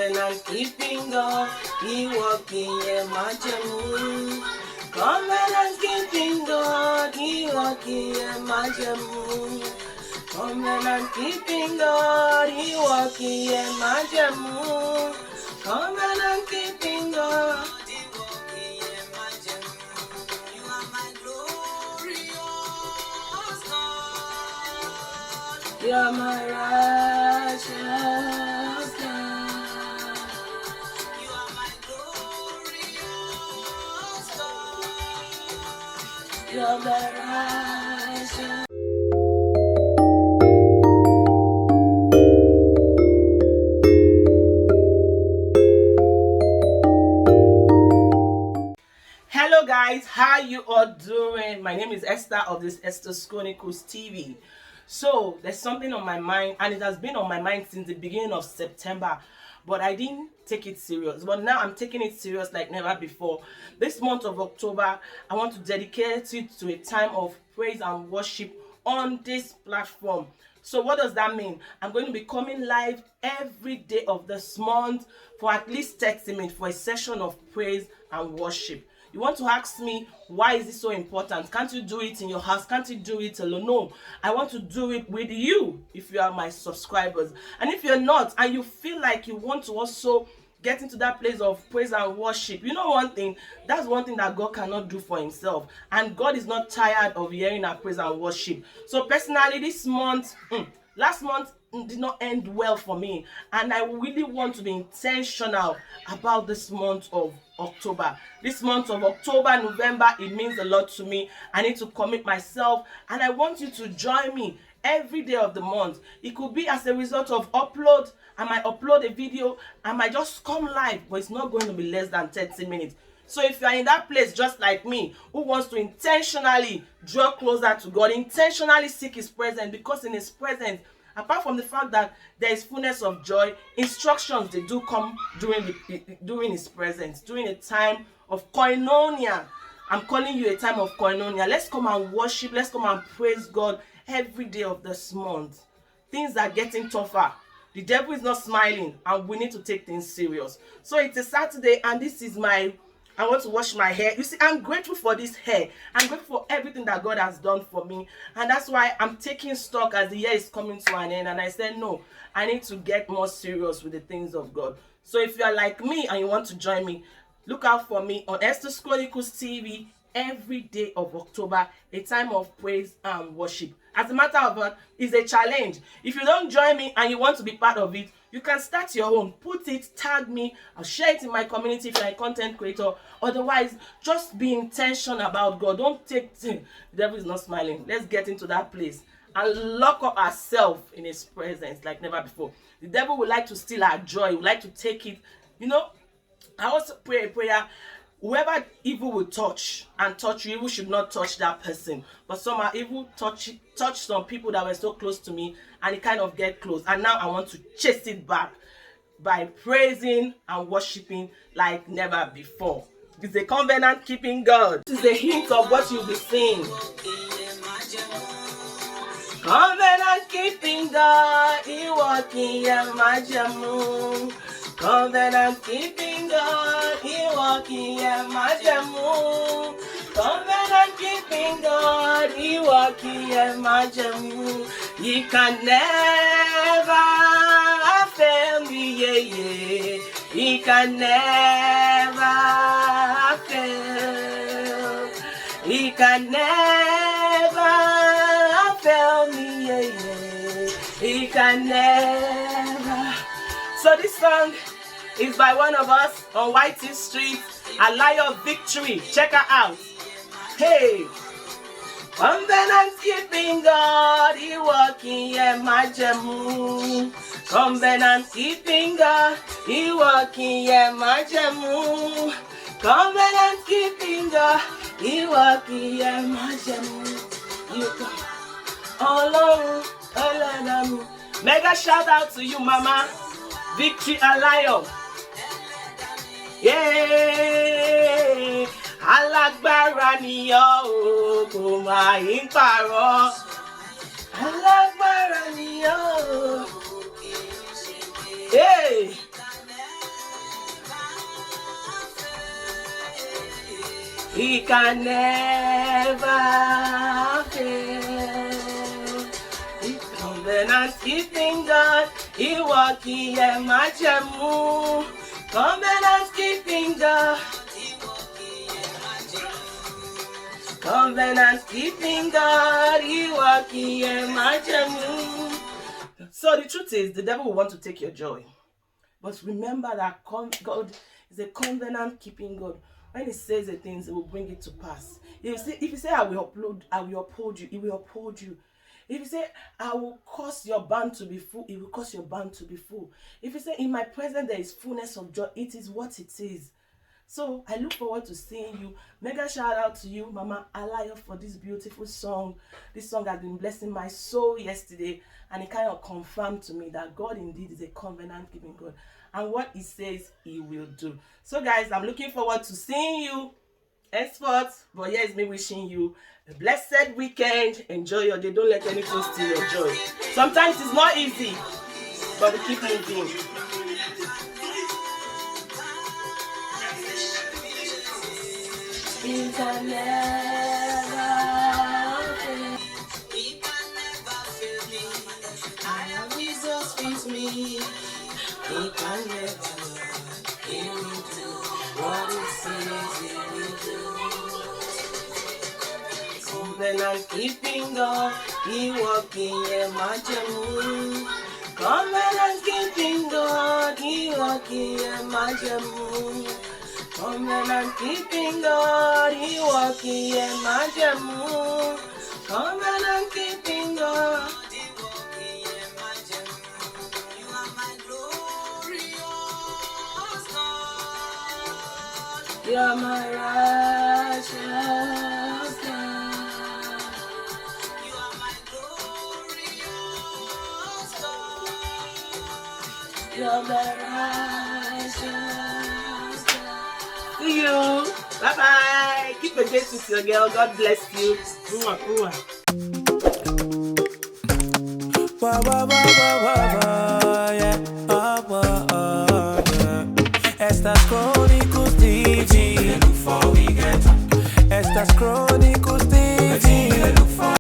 Covenant keeping God, He walking in májẹ̀mú. Covenant keeping God, He walking in májẹ̀mú. Covenant keeping God, He walking in májẹ̀mú. Covenant keeping God, He walking in májẹ̀mú. You are my glorious God. You are my righteous God. You are my glorious God. You are my righteous. Hello guys, how you all doing? My name is Esther of this Esther's Chronicles TV. So there's something on my mind, and it has been on my mind since the beginning of September, but I didn't take it serious. But now I'm taking it serious like never before. This month of October, I want to dedicate it to a time of praise and worship on this platform. So what does that mean? I'm going to be coming live every day of this month for at least 30 minutes for a session of praise and worship. You want to ask me, why is it so important? Can't you do it in your house? Can't you do it alone? No, I want to do it with you if you are my subscribers. And if you're not, and you feel like you want to also get into that place of praise and worship, you know one thing, that's one thing that God cannot do for himself. And God is not tired of hearing our praise and worship. So personally, this month, last month did not end well for me, and I really want to be intentional about this month of October. This month of October, November, it means a lot to me. I need to commit myself, and I want you to join me every day of the month. It could be as a result of upload. I might upload a video, I might just come live, but it's not going to be less than 30 minutes. So if you are in that place just like me, who wants to intentionally draw closer to God, intentionally seek His presence, because in His presence, apart from the fact that there is fullness of joy, instructions, they do come during His presence, during a time of koinonia. I'm calling you a time of koinonia. Let's come and worship. Let's come and praise God every day of this month. Things are getting tougher. The devil is not smiling, and we need to take things serious. So it's a Saturday, and this is I want to wash my hair. You see, I'm grateful for this hair. I'm grateful for everything that God has done for me. And that's why I'm taking stock as the year is coming to an end. And I said, no, I need to get more serious with the things of God. So if you are like me and you want to join me, look out for me on Esther's Chronicles TV every day of October, a time of praise and worship. As a matter of fact, it's a challenge. If you don't join me and you want to be part of it, you can start your own. Put it, tag me, I'll share it in my community if you're a content creator. Otherwise, just be intentional about God. Don't take the devil is not smiling. Let's get into that place and lock up ourselves in His presence like never before. The devil would like to steal our joy, would like to take it. You know, I also pray a prayer. Whoever evil will touch you, evil should not touch that person. But somehow evil touched some people that were so close to me, and it kind of get close. And now I want to chase it back by praising and worshiping like never before. It's a covenant keeping God. This is a hint of what you'll be seeing. Covenant keeping God, He walking in májẹ̀mú. Covenant keeping God, He walking in májẹ̀mú. Covenant keeping God, He walking in májẹ̀mú. He can never fail me, yeah, yeah. He can never fail. He can never fail me, yeah, yeah. He can never. So this song is by one of us on Whitey Street, a lion of victory. Check her out. Hey, covenant keeping God, He walking in májẹ̀mú. Covenant keeping God, He walking in májẹ̀mú. Covenant keeping God, He walking in májẹ̀mú. You go, Ọlọ́run, Ọlọ́run. Mega shout out to you, Mama. Victory Alive. Yeah. Alágbára ni ọ́ o, kò máa ń pààrọ̀. Alágbára ni ọ́ o. Hey. can never fail. Covenant keeping God, ìwọ kì í yẹ̀ májẹ̀mú. Covenant keeping God, covenant keeping God, ìwọ kì í yẹ̀ májẹ̀mú. So the truth is, the devil will want to take your joy. But remember that God is a covenant keeping God. When he says the things, he will bring it to pass. If you say, I will uphold you, he will uphold you. If you say, I will cause your barn to be full, it will cause your barn to be full. If you say, in my presence there is fullness of joy, it is what it is. So I look forward to seeing you. Mega shout out to you, Mama Alayo, for this beautiful song. This song has been blessing my soul yesterday, and it kind of confirmed to me that God indeed is a covenant keeping God, and what he says he will do. So guys, I'm looking forward to seeing you henceforth. But here's me wishing you a blessed weekend. Enjoy your day. Don't let anything steal your joy. Sometimes it's not easy, but we keep moving. He can never fail. He can never fail me. I am Jesus with me. He can never. He will do what he says he will do. Covenant keeping God, he walking in májẹ̀mú. Covenant keeping God, he walking in májẹ̀mú. Covenant keeping God, he walking in májẹ̀mú. Covenant keeping God, he walking in májẹ̀mú. You are my glorious God. You are my righteous God. You are my glorious God. You are my righteous God. See you. Bye bye. Keep a date with your girl. God bless you. Mwah, mwah. Yeah. Estas Chronicles TV. Estas Chronicles